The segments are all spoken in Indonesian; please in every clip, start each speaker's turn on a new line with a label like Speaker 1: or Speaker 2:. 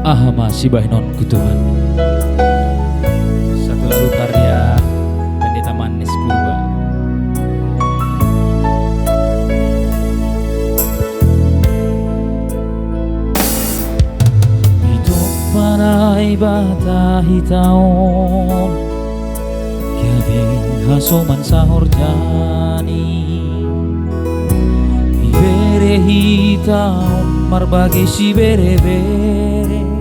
Speaker 1: Ahama Sibahinon Kutuban. Satu lagu karya Pendeta Manis Purba. Hidup panai bata hitaon kiabing hasoman sahor jani ibere hitaon marbagi si bere-bere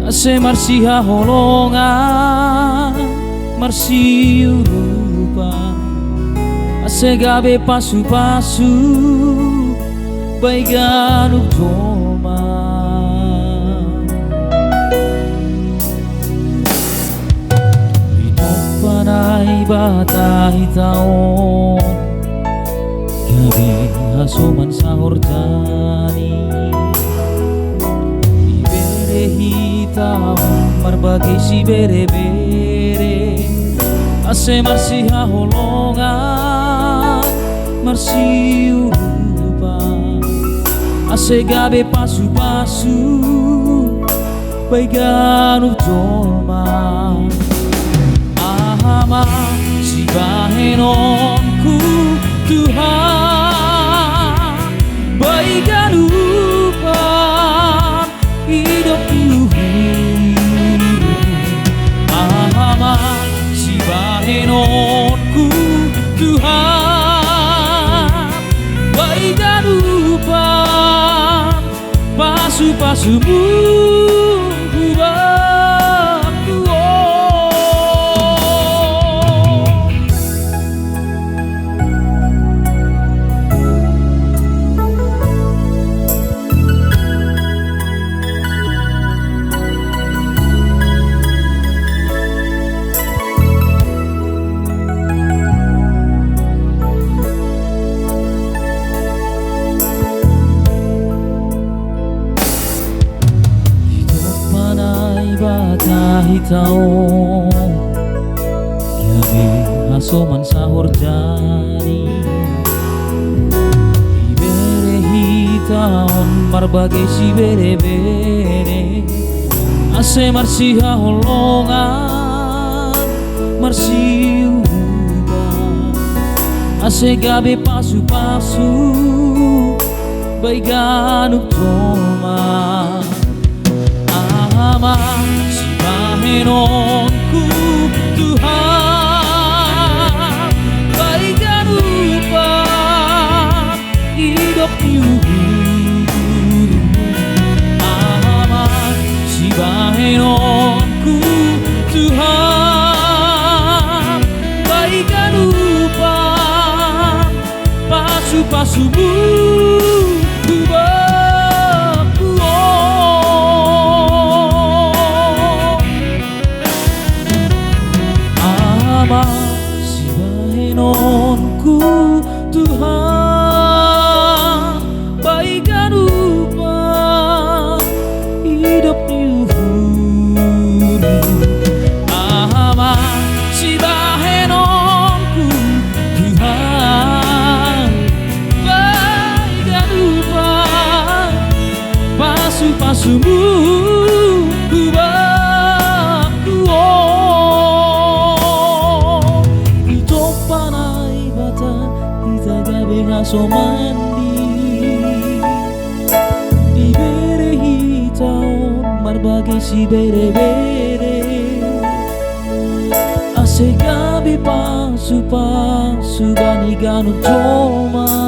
Speaker 1: ase marsiha holongan marsiu rupa ase gabe pasu-pasu baiganuk toma hidup panai bata hitaon gabe hasuman sahur jani hitaon marbagi si bere-bere ase marsiha holongan marsiu rupa ase gabe pasu-pasu baiganuk tolma ahama sibahenonku Tuhan baiganuk hidup ahama sibahenonku Tuhan baiganupan pasu-pasumu bata hitaon kiabe hasoman sahur jani ibere hitaon marbagi si bere-bere ase marsiha holongan marsiu rupa ase gabe pasu-pasu baiganuk tolma ahama sibahenonku Tuhan baiganupan hidup ahama sibahenonku Tuhan baiganupan pasu-pasumu sibahenonku Tuhan baiganupan hidup yuhuri ahama sibahenonku Tuhan baiganupan pasu-pasumu somandi ibere hitaon marbagi si bere-bere ase gabe pasu-pasu bani ganuk tolma